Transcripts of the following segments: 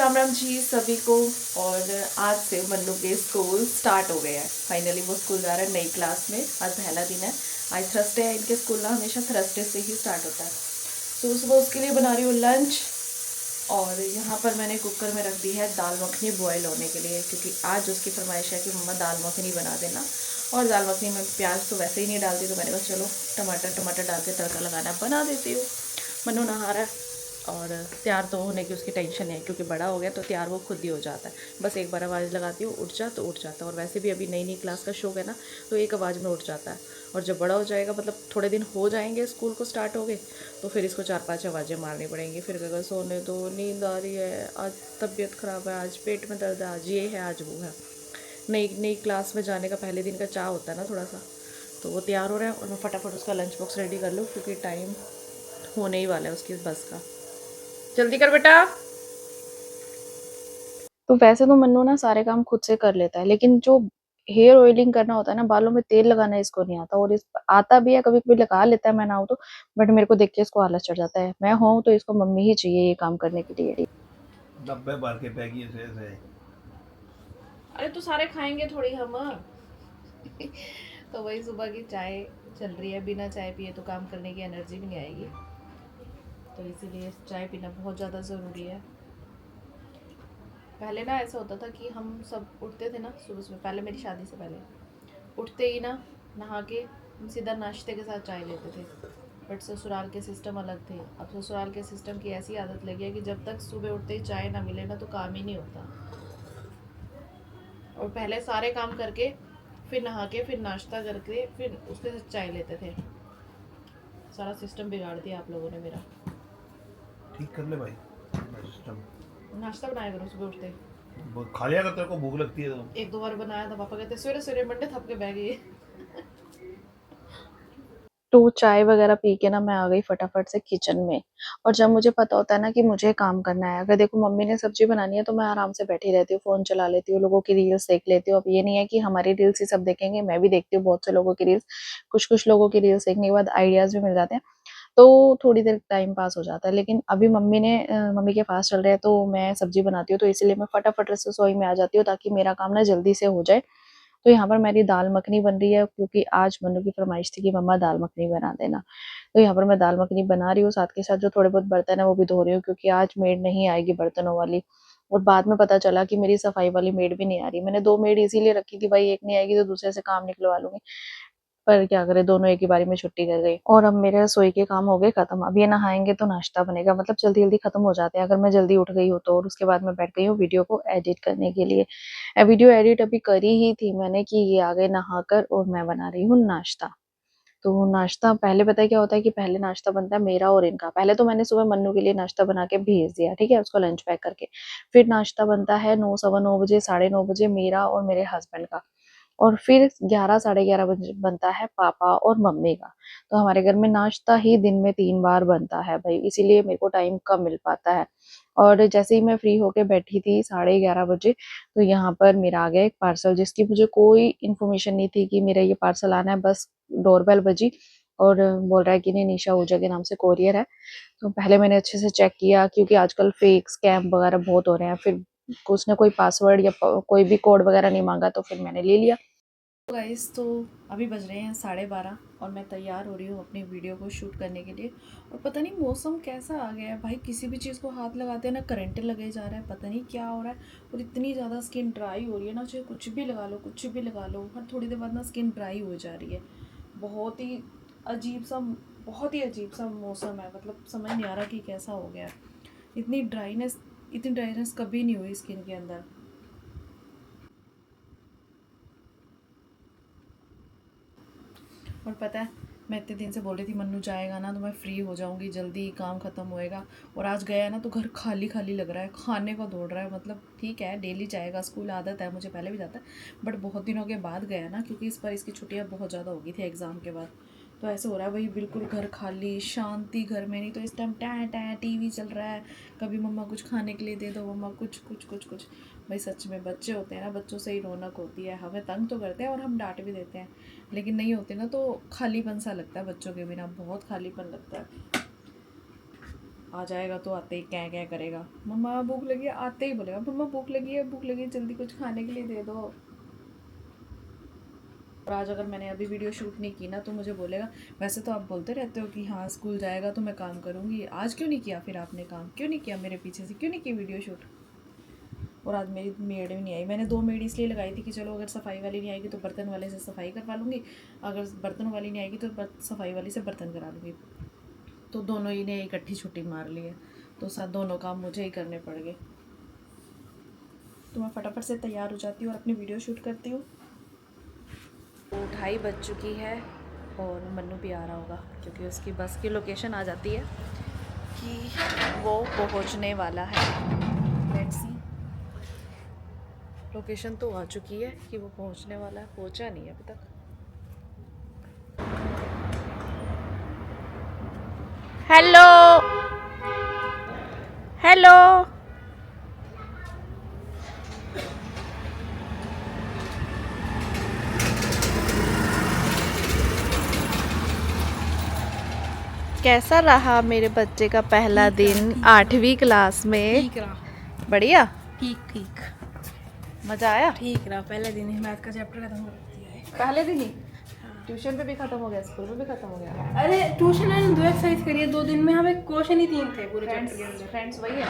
राम राम जी सभी को। और आज से मन्नू के स्कूल स्टार्ट हो गया है। फाइनली वो स्कूल जा रहा है नई क्लास में। आज पहला दिन है। आज थर्सडे है। इनके स्कूल ना हमेशा थर्सडे से ही स्टार्ट होता है। तो सुबह उसके लिए बना रही हूँ लंच। और यहाँ पर मैंने कुकर में रख दी है दाल मखनी बॉयल होने के लिए, क्योंकि आज उसकी फरमाइश है कि मम्मा दाल मखनी बना देना। और दाल मखनी में प्याज तो वैसे ही नहीं डालती, तो मैंने कहा चलो टमाटर डाल के तड़का लगाना बना देती हूँ। मन्नू नहा रहा है और तैयार तो होने की उसकी टेंशन है, क्योंकि बड़ा हो गया तो तैयार वो खुद ही हो जाता है। बस एक बार आवाज़ लगाती हूँ उठ जा तो उठ जाता है। और वैसे भी अभी नई नई क्लास का शौक है ना, तो एक आवाज़ में उठ जाता है। और जब बड़ा हो जाएगा, मतलब थोड़े दिन हो जाएंगे स्कूल को स्टार्ट हो गए, तो फिर इसको 4-5 आवाज़ें मारनी पड़ेंगी। फिर कहेगा सोने दो, नींद आ रही है, आज तबीयत ख़राब है, आज पेट में दर्द है, आज ये है, आज वो है। नई नई क्लास में जाने का पहले दिन का चाह होता है ना थोड़ा सा। तो वो तैयार हो रहा है और मैं फटाफट उसका लंच बॉक्स रेडी कर लूँ, क्योंकि टाइम होने ही वाला है उसकी बस का। जल्दी कर बेटा। तो वैसे तो मन्नू ना सारे काम खुद से कर लेता है, लेकिन जो हेयर ऑयलिंग करना होता है ना, बालों में तेल लगाना इसको नहीं आता। और इस आता भी है, कभी कभी लगा लेता है मैं ना हूं तो। बट मेरे को देख के इसको आलस चढ़ जाता है। मैं हूं तो इसको मम्मी ही चाहिए ये काम करने के लिए। डब्बे भर के पैकी से अरे तो सारे खाएंगे थोड़ी हम। तो वही सुबह की चाय चल रही है। बिना चाय पिए तो काम करने की एनर्जी भी नहीं आएगी, तो इसीलिए चाय पीना बहुत ज़्यादा ज़रूरी है। पहले ना ऐसा होता था कि हम सब उठते थे ना सुबह सुबह, पहले मेरी शादी से पहले उठते ही ना नहा के हम सीधा नाश्ते के साथ चाय लेते थे। बट ससुराल के सिस्टम अलग थे। अब ससुराल के सिस्टम की ऐसी आदत लगी है कि जब तक सुबह उठते ही चाय ना मिले ना, तो काम ही नहीं होता। और पहले सारे काम करके फिर नहा के फिर नाश्ता करके फिर उसके साथ चाय लेते थे। सारा सिस्टम बिगाड़ दिया आप लोगों ने मेरा। ठीक कर ले भाई सिस्टम। नाश्ता बनाया करो सुबह उठते। खा लिया कर, तेरे को भूख लगती है तो। एक दो बार बनाया था, पापा कहते सवेरे सवेरे मंडे थप के बह गई। तो चाय वगैरह पी के ना मैं आ गई फटाफट से किचन में। और जब मुझे पता होता है ना कि मुझे काम करना है, अगर देखो मम्मी ने सब्जी बनानी है तो मैं आराम से बैठी रहती हूँ, फोन चला लेती हूँ, लोगों की रील्स देख लेती हूँ। अब ये नहीं है कि हमारी रील्स ही सब देखेंगे, मैं भी देखती हूँ बहुत से लोगों की रील्स। कुछ कुछ लोगों की रील्स देखने के बाद आइडियाज भी मिल जाते हैं, तो थोड़ी देर टाइम पास हो जाता है। लेकिन अभी मम्मी के पास चल रहे हैं, तो मैं सब्जी बनाती हूँ, तो इसलिए मैं फटाफट रसोई में आ जाती हूँ, ताकि मेरा काम ना जल्दी से हो जाए। तो यहाँ पर मेरी दाल मखनी बन रही है, क्योंकि आज मन्नू की फरमाइश थी कि मम्मा दाल मखनी बना देना। तो यहाँ पर मैं दाल मखनी बना रही हूँ, साथ के साथ जो थोड़े बहुत बर्तन है वो भी धो रही हूँ, क्योंकि आज मेड नहीं आएगी बर्तनों वाली। और बाद में पता चला कि मेरी सफाई वाली मेड भी नहीं आ रही। मैंने 2 मेड इसीलिए रखी थी, भाई एक नहीं आएगी तो दूसरे से काम निकलवा लूंगी। पर क्या करे, दोनों एक ही बारी में छुट्टी कर गई। और अब मेरे रसोई के काम हो गए खत्म। अब ये नहाएंगे तो नाश्ता बनेगा, मतलब जल्दी जल्दी खत्म हो जाते हैं अगर मैं जल्दी उठ गई हूँ तो। और उसके बाद मैं बैठ गई हूँ वीडियो को एडिट करने के लिए। वीडियो एडिट अभी करी ही थी मैंने कि ये आ गए नहाकर, और मैं बना रही हूँ नाश्ता। तो नाश्ता पहले पता है क्या होता है कि पहले नाश्ता बनता है मेरा और इनका। पहले तो मैंने सुबह मन्नू के लिए नाश्ता बना के भेज दिया, ठीक है, उसको लंच पैक करके। फिर नाश्ता बनता है 9, सवा 9 बजे, 9:30 बजे मेरा और मेरे हस्बैंड का। और फिर 11, 11:30 बजे बनता है पापा और मम्मी का। तो हमारे घर में नाश्ता ही दिन में 3 बार बनता है भाई, इसीलिए मेरे को टाइम कम मिल पाता है। और जैसे ही मैं फ्री होके बैठी थी 11:30 बजे, तो यहाँ पर मेरा आ गया एक पार्सल, जिसकी मुझे कोई इन्फॉर्मेशन नहीं थी कि मेरा ये पार्सल आना है। बस डोरबेल बजी और बोल रहा है कि नहीं, निशा ऊजा के नाम से कोरियर है। तो पहले मैंने अच्छे से चेक किया, क्योंकि आजकल फेक स्कैम वगैरह बहुत हो रहे हैं। फिर उसने कोई पासवर्ड या कोई भी कोड वगैरह नहीं मांगा, तो फिर मैंने ले लिया। गाइस, तो अभी बज रहे हैं 12:30 और मैं तैयार हो रही हूँ अपनी वीडियो को शूट करने के लिए। और पता नहीं मौसम कैसा आ गया है भाई, किसी भी चीज़ को हाथ लगाते हैं ना करंट लगे जा रहा है, पता नहीं क्या हो रहा है। और इतनी ज़्यादा स्किन ड्राई हो रही है ना, चाहे कुछ भी लगा लो, कुछ भी लगा लो, हर थोड़ी देर बाद ना स्किन ड्राई हो जा रही है। बहुत ही अजीब सा बहुत ही अजीब सा मौसम है, मतलब समझ नहीं आ रहा कि कैसा हो गया है। इतनी ड्राइनेस कभी नहीं हुई स्किन के अंदर। और पता है, मैं इतने दिन से बोल रही थी मन्नू जाएगा ना तो मैं फ्री हो जाऊंगी, जल्दी काम ख़त्म होएगा। और आज गया ना तो घर खाली खाली लग रहा है, खाने को दौड़ रहा है। मतलब ठीक है, डेली जाएगा स्कूल, आदत है, मुझे पहले भी जाता है। बट बहुत दिनों के बाद गया ना, क्योंकि इस बार इसकी छुट्टियाँ बहुत ज़्यादा हो गई थी एग्ज़ाम के बाद। तो ऐसे हो रहा है भाई, बिल्कुल घर खाली, शांति घर में। नहीं तो इस टाइम टैं टैं टीवी चल रहा है, कभी मम्मा कुछ खाने के लिए दे दो, मम्मा कुछ कुछ कुछ कुछ। भाई सच में बच्चे होते हैं ना, बच्चों से ही रौनक होती है। हमें तंग तो करते हैं और हम डांट भी देते हैं, लेकिन नहीं होते ना तो खालीपन सा लगता है बच्चों के बिना, बहुत खालीपन लगता है। आ जाएगा तो आते ही क्या क्या करेगा, मम्मा भूख लगी है, आते ही बोलेगा मम्मा भूख लगी है, भूख लगी है, जल्दी कुछ खाने के लिए दे दो। और आज अगर मैंने अभी वीडियो शूट नहीं की ना तो मुझे बोलेगा वैसे तो आप बोलते रहते हो कि हाँ स्कूल जाएगा तो मैं काम करूँगी, आज क्यों नहीं किया, फिर आपने काम क्यों नहीं किया, मेरे पीछे से क्यों नहीं की वीडियो शूट। और आज मेरी मेड भी नहीं आई, मैंने 2 मेड इसलिए लगाई थी कि चलो अगर सफाई वाली नहीं आएगी तो बर्तन वाले से सफाई करवा लूँगी, अगर बर्तन वाली नहीं आएगी तो सफाई वाली से बर्तन करा लूँगी। तो दोनों ही ने इकट्ठी छुट्टी मार ली है, तो साथ दोनों काम मुझे ही करने पड़ गए। तो मैं फटाफट से तैयार हो जाती हूँ और अपनी वीडियो शूट करती हूँ। तो 2:30 बज चुकी है और मन्नू भी आ रहा होगा क्योंकि उसकी बस की लोकेशन आ जाती है कि वो पहुँचने वाला है। लेट्स सी, लोकेशन तो आ चुकी है कि वो पहुँचने वाला है, पहुँचा नहीं है अभी तक। हेलो हेलो, कैसा रहा मेरे बच्चे का पहला दिन 8वीं क्लास में? ठीक रहा, बढ़िया, ठीक ठीक मज़ा आया? ठीक रहा। पहले दिन ही मैथ का चैप्टर खत्म कर दिया है। पहले दिन ही ट्यूशन पे भी खत्म हो गया, स्कूल में भी खत्म हो गया। अरे ट्यूशन मैंने 2 एक्सरसाइज करी है 2 दिन में, हमें क्वेश्चन ही 3 थे पूरे चैप्टर के अंदर। फ्रेंड्स वही है,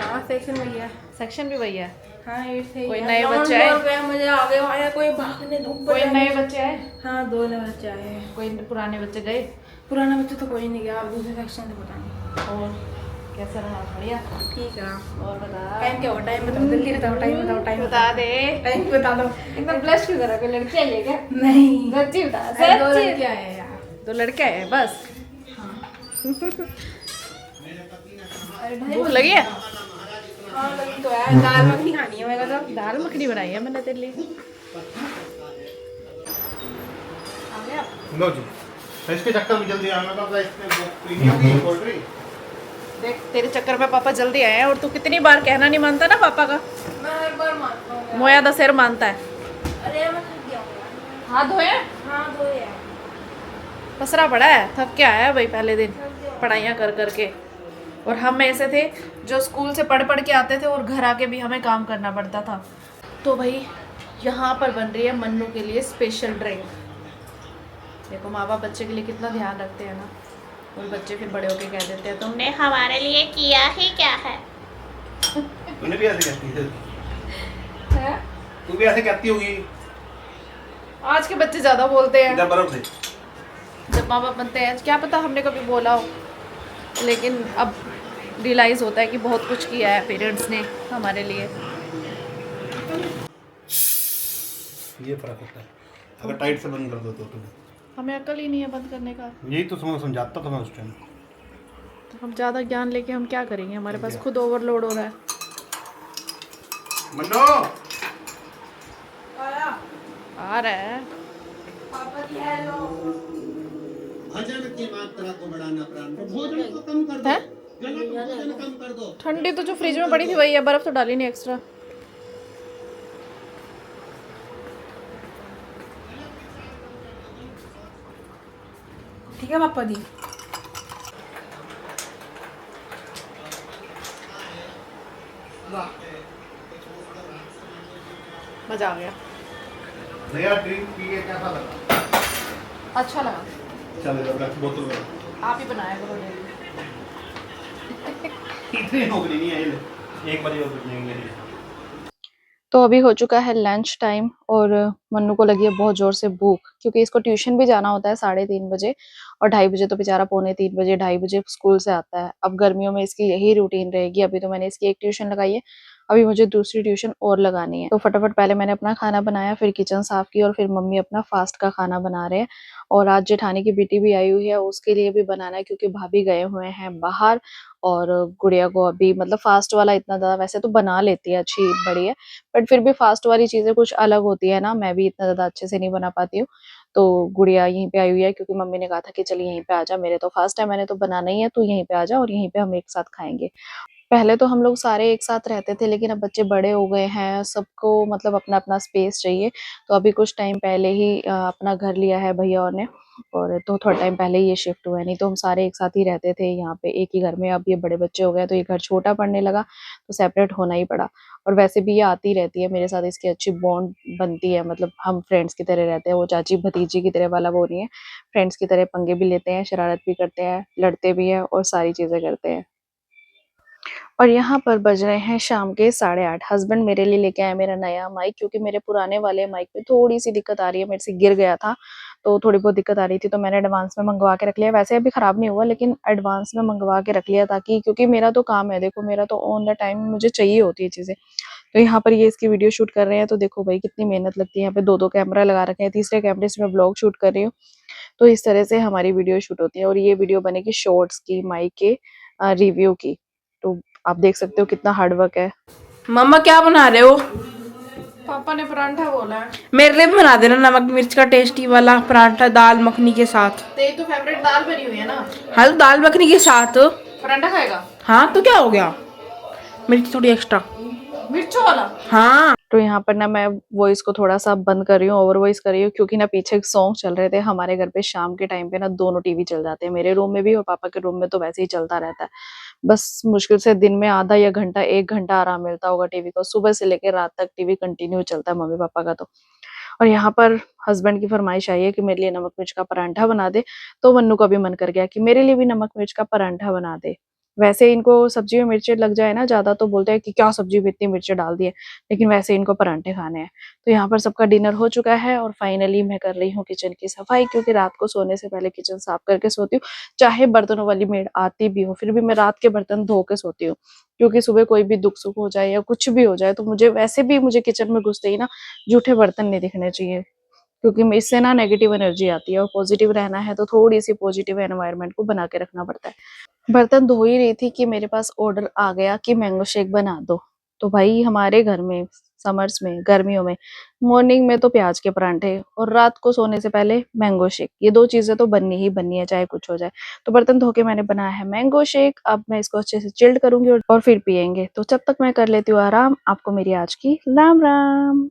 हाँ सेक्शन वही है। सेक्शन भी वही है। हाँ ये थे। कोई नए बच्चे आए? मजा आ गया, आया कोई भागने धूप। कोई नए बच्चे आए? हाँ 2 नए बच्चे आए हैं। कोई पुराने बच्चे गए? पुराना बच्चा तो कोई नहीं गया, अब दूसरे सेक्शन से पता नहीं। और कैसा रहा? बढ़िया, ठीक रहा। और बता। टाइम क्या हुआ? टाइम बताओ जल्दी, बताओ टाइम, बताओ टाइम, बता दे। टाइम बता दो। एकदम ब्लश क्यों करा? कोई लड़की आई है क्या? नहीं, सच्ची बता, 2 सच्ची। लड़के आए हैं यार। 2 लड़के आए हैं बस? भूख लगी है? हाँ लगी तो है, दाल मखनी खानी है मेरे को तो। दाल मखनी बनाई है मैंने तेरे लिए। आ गया? लो जी, तो इसके चक्कर में जल्दी आना था, इसमें वो प्रीमियम की पोल्ट्री। देख तेरे चक्कर में पापा जल्दी आए हैं और तू कितनी बार कहना नहीं मानता ना पापा का। मैं हर बार मानता हूँ। मोया दा सिर मानता है। अरे मैं थक गया हूँ यार। हाथ धोए? हाँ दो यार। पसरा पड़ा है, थक के आया भाई पहले दिन पढ़ाइयाँ कर करके। और हम ऐसे थे जो स्कूल से पढ़ पढ़ के आते थे और घर आके भी हमें काम करना पड़ता था। तो भाई यहाँ पर बन रही है मन्नू के लिए स्पेशल ड्रिंक। देखो माँ बाप बच्चे के लिए कितना ध्यान रखते हैं ना, और बच्चे फिर बड़े होके कह देते हैं तुमने हमारे लिए किया ही क्या है। तूने भी ऐसे कहती है? तू भी ऐसे कहती होगी? आज के बच्चे ज़्यादा बोलते हैं। इधर बर्फ दे। जब माँ बाप बनते हैं क्या पता हमने कभी बोला हो, लेकिन अब रियलाइज़ होता है कि बहुत कुछ किया है पेरेंट्स ने हमारे लिए। ये फर्क होता है अगर टाइट से बंद कर दो तो तुम्हें। हमें अकल ही नहीं है बंद करने का। यही तो समझाता था मैं उस टाइम। तो हम ज़्यादा ज्ञान लेके हम क्या करेंगे, हमारे पास खुद ओवरलोड हो रहा है। मन्नो आया आ रहा है। पापा जी हेलो। भजन की मात्रा को बढ़ाना प्रारंभ, भोजन को कम कर दो, है? गलत भोजन कम कर दो। ठंडी तो जो फ्रिज में पड़ी थी वही है, बर्फ़ तो डाली नहीं एक्स्ट्रा। ठीक है पापा जी। मज़ा आ गया, नया ड्रिंक पी के कैसा लगा? अच्छा लगा। चलो रख बोतल में। आप ही बनाया करो डेली। इतनी नौकरी नहीं है ये, 1 बजे और पिएंगे। तो अभी हो चुका है लंच टाइम और मन्नू को लगी है बहुत ज़ोर से भूख, क्योंकि इसको ट्यूशन भी जाना होता है 3:30 बजे और 2:30 बजे तो बेचारा 2:45 बजे 2:30 बजे स्कूल से आता है। अब गर्मियों में इसकी यही रूटीन रहेगी। अभी तो मैंने इसकी एक ट्यूशन लगाई है, अभी मुझे दूसरी ट्यूशन और लगानी है। तो फटाफट पहले मैंने अपना खाना बनाया, फिर किचन साफ की और फिर मम्मी अपना फास्ट का खाना बना रहे हैं। और आज जेठानी की बेटी भी आई हुई है, उसके लिए भी बनाना है क्योंकि भाभी गए हुए हैं बाहर। और गुड़िया को अभी मतलब फास्ट वाला इतना ज़्यादा वैसे तो बना लेती है, अच्छी बड़ी है, बट फिर भी फास्ट वाली चीज़ें कुछ अलग होती है ना, मैं भी इतना ज़्यादा अच्छे से नहीं बना पाती हूँ। तो गुड़िया यहीं पे आई हुई है क्योंकि मम्मी ने कहा था कि चल यहीं पे आ जा, मेरे तो फास्ट है, मैंने तो बनाना ही है, तू यहीं पे आ जा और यहीं पे हम एक साथ खाएंगे। पहले तो हम लोग सारे एक साथ रहते थे, लेकिन अब बच्चे बड़े हो गए हैं, सबको मतलब अपना-अपना स्पेस चाहिए। तो अभी कुछ टाइम पहले ही अपना घर लिया है भैया और ने, और तो थोड़ा टाइम पहले ही ये शिफ्ट हुआ है, नहीं तो हम सारे एक साथ ही रहते थे यहाँ पे एक ही घर में। अब ये बड़े बच्चे हो गए तो ये घर छोटा पड़ने लगा, तो सेपरेट होना ही पड़ा। और वैसे भी ये आती रहती है मेरे साथ, इसकी अच्छी बॉन्ड बनती है, मतलब हम फ्रेंड्स की तरह रहते हैं। वो चाची भतीजी की तरह वाला वो नहीं है, फ्रेंड्स की तरह पंगे भी लेते हैं, शरारत भी करते हैं, लड़ते भी हैं और सारी चीज़ें करते हैं। और यहाँ पर बज रहे हैं शाम के 8:30। हस्बैंड मेरे लिए लेके आए मेरा नया माइक, क्योंकि मेरे पुराने वाले माइक में थोड़ी-सी दिक्कत आ रही है, मेरे से गिर गया था, तो थोड़ी बहुत दिक्कत आ रही थी, तो मैंने एडवांस में मंगवा के रख लिया। वैसे अभी खराब नहीं हुआ, लेकिन एडवांस में मंगवा के रख लिया, ताकि क्योंकि मेरा तो काम है, देखो मेरा तो ऑन द टाइम मुझे चाहिए होती है चीज़ें। तो यहाँ पर ये इसकी वीडियो शूट कर रहे हैं, तो देखो भाई कितनी मेहनत लगती है। यहाँ पे 2-2 कैमरा लगा रखे हैं, तीसरे कैमरे से मैं व्लॉग शूट कर रही हूँ। तो इस तरह से हमारी वीडियो शूट होती है, और ये वीडियो बनेगी शॉर्ट्स की, माइक के रिव्यू की। तो आप देख सकते हो कितना हार्ड वर्क है। मम्मा क्या बना रहे हो? पापा ने परांठा बोला है। मेरे लिए भी बना देना नमक मिर्च का टेस्टी वाला परांठा दाल मखनी के साथ। तेरी तो फेवरेट दाल बनी हुई है ना। हाँ तो दाल मखनी के साथ परांठा खाएगा? हाँ तो क्या हो गया, मिर्च थोड़ी एक्स्ट्रा। मिर्चों वाला? हाँ। तो यहाँ पर ना मैं वॉइस को थोड़ा सा बंद कर रही हूँ, ओवर वॉइस कर रही हूँ, क्योंकि ना पीछे सॉन्ग चल रहे थे। हमारे घर पे शाम के टाइम पे ना दोनों टीवी चल जाते हैं, मेरे रूम में भी और पापा के रूम में तो वैसे ही चलता रहता है। बस मुश्किल से दिन में आधा या घंटा 1 घंटा आराम मिलता होगा टीवी को, सुबह से लेकर रात तक टीवी कंटिन्यू चलता है मम्मी पापा का तो। और यहाँ पर हस्बैंड की फरमाइश आई है कि मेरे लिए नमक मिर्च का परांठा बना दे, तो मन्नू का भी मन कर गया कि मेरे लिए भी नमक मिर्च का परांठा बना दे। वैसे इनको सब्जी में मिर्चें लग जाए ना ज्यादा तो बोलते हैं कि क्या सब्जी में इतनी मिर्चें डाल दी है, लेकिन वैसे इनको परांठे खाने हैं। तो यहाँ पर सबका डिनर हो चुका है, और फाइनली मैं कर रही हूँ किचन की सफाई, क्योंकि रात को सोने से पहले किचन साफ करके सोती हूँ। चाहे बर्तनों वाली मेड आती भी हो, फिर भी मैं रात के बर्तन धो के सोती हूँ, क्योंकि सुबह कोई भी दुख सुख हो जाए या कुछ भी हो जाए, तो मुझे वैसे भी मुझे किचन में घुसते ही ना जूठे बर्तन नहीं दिखने चाहिए, क्योंकि इससे ना नेगेटिव एनर्जी आती है, और पॉजिटिव रहना है तो थोड़ी सी पॉजिटिव एनवायरनमेंट को बना के रखना पड़ता है। बर्तन धो ही रही थी कि मेरे पास ऑर्डर आ गया कि मैंगो शेक बना दो। तो भाई हमारे घर में समर्स में, गर्मियों में, मॉर्निंग में तो प्याज के परांठे, और रात को सोने से पहले मैंगो शेक, ये 2 चीजें तो बननी ही बननी है, चाहे कुछ हो जाए। तो बर्तन धो के मैंने बनाया है मैंगो शेक। अब मैं इसको अच्छे से चिल्ड करूंगी और फिर पियेंगे। तो जब तक मैं कर लेती हूँ आराम, आपको मेरी आज की राम राम।